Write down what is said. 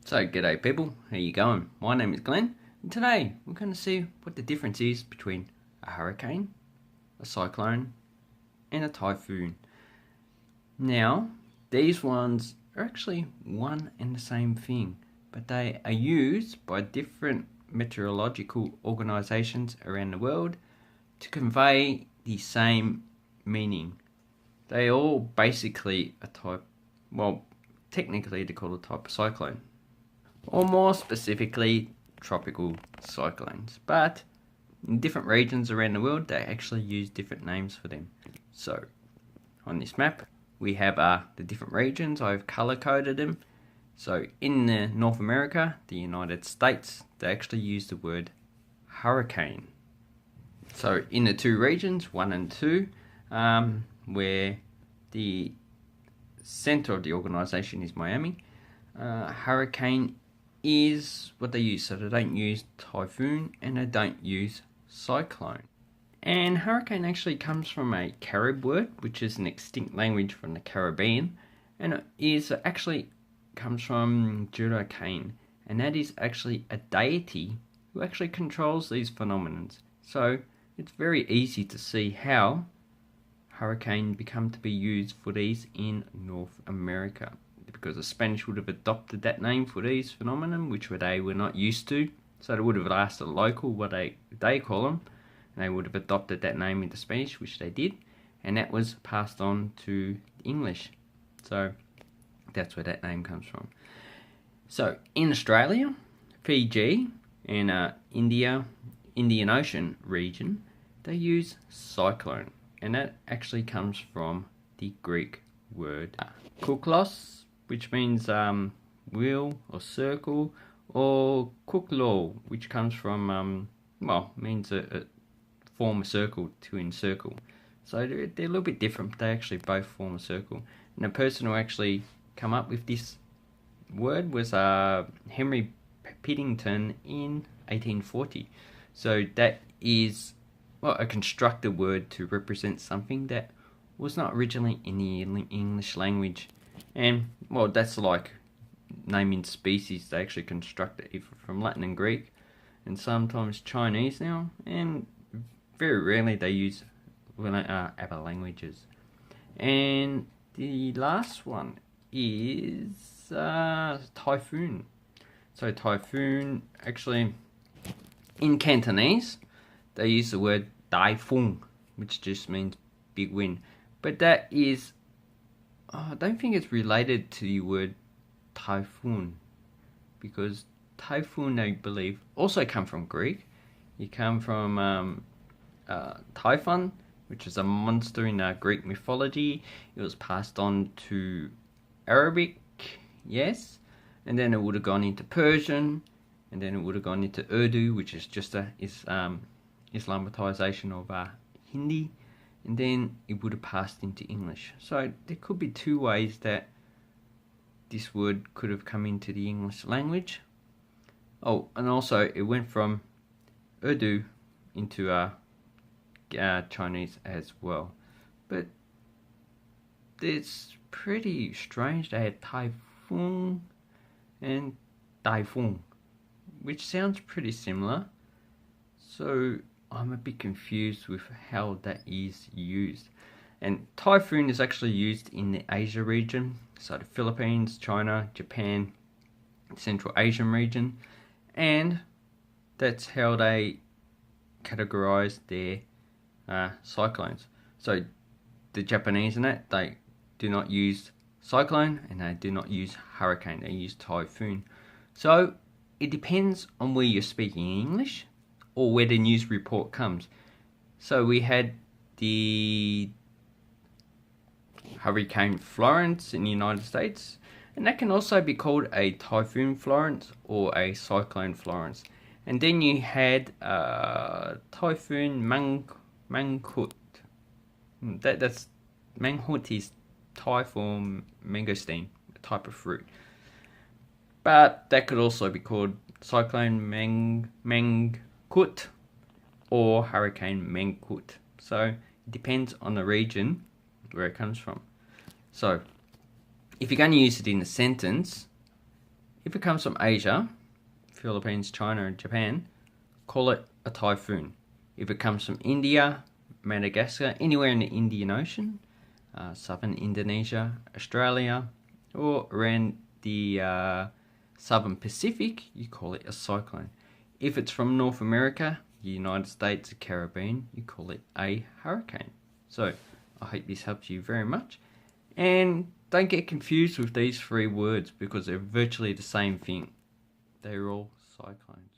So, g'day people, how you going? My name is Glenn, and today we're going to see what the difference is between a hurricane, a cyclone, and a typhoon. Now, these ones are actually one and the same thing, but they are used by different meteorological organisations around the world to convey the same meaning. They all basically a type, well, technically they're called a type of cyclone, or more specifically tropical cyclones, but in different regions around the world they actually use different names for them. So on this map we have the different regions. I've color coded them. So in North America, the United States, they actually use the word hurricane. So in the two regions, 1 and 2, where the center of the organization is Miami, hurricane is what they use. So they don't use typhoon and they don't use cyclone. And hurricane actually comes from a Carib word, which is an extinct language from the Caribbean, and it is actually comes from Judocane, and that is actually a deity who actually controls these phenomena. So it's very easy to see how hurricane become to be used for these in North America, because the Spanish would have adopted that name for these phenomena, which they were not used to. So they would have asked a local what they call them, and they would have adopted that name into Spanish, which they did, and that was passed on to English. So that's where that name comes from. So in Australia, Fiji, and Indian Ocean region, they use cyclone, and that actually comes from the Greek word kuklos, which means wheel or circle, or kuklo, which comes from means a form a circle, to encircle. So they're a little bit different. They actually both form a circle. And the person who actually come up with this word was Henry Piddington in 1840. So that is a constructed word to represent something that was not originally in the English language. And that's like naming species. They actually construct it either from Latin and Greek, and sometimes Chinese now, and very rarely they use other languages. And the last one is typhoon. So typhoon, actually in Cantonese they use the word Typhoon, which just means big wind, but that is I don't think it's related to the word typhoon, because typhoon, I believe, also come from Greek. You come from Typhon, which is a monster in Greek mythology. It was passed on to Arabic, yes, and then it would have gone into Persian, and then it would have gone into Urdu, which is just a Islamatization of Hindi, and then it would have passed into English. So there could be two ways that this word could have come into the English language. Oh, and also it went from Urdu into Chinese as well. But it's pretty strange. They had typhoon and typhoon, which sounds pretty similar. So I'm a bit confused with how that is used. And typhoon is actually used in the Asia region, so the Philippines, China, Japan, Central Asian region, and that's how they categorize their cyclones. So the Japanese in that, they do not use cyclone and they do not use hurricane, they use typhoon. So it depends on where you're speaking English or where the news report comes. So we had the Hurricane Florence in the United States, and that can also be called a Typhoon Florence or a Cyclone Florence. And then you had Typhoon Mangkhut. That's Mangkhut is Thai for mangosteen, a type of fruit. But that could also be called Cyclone Mangkhut or Hurricane Mangkhut. So it depends on the region where it comes from. So if you're going to use it in a sentence, If it comes from Asia, Philippines, China and Japan, call it a typhoon. If it comes from India, Madagascar, anywhere in the Indian Ocean, southern Indonesia, Australia, or around the southern Pacific, you call it a cyclone. If it's from North America, the United States, the Caribbean, you call it a hurricane. So I hope this helps you very much. And don't get confused with these three words because they're virtually the same thing. They're all cyclones.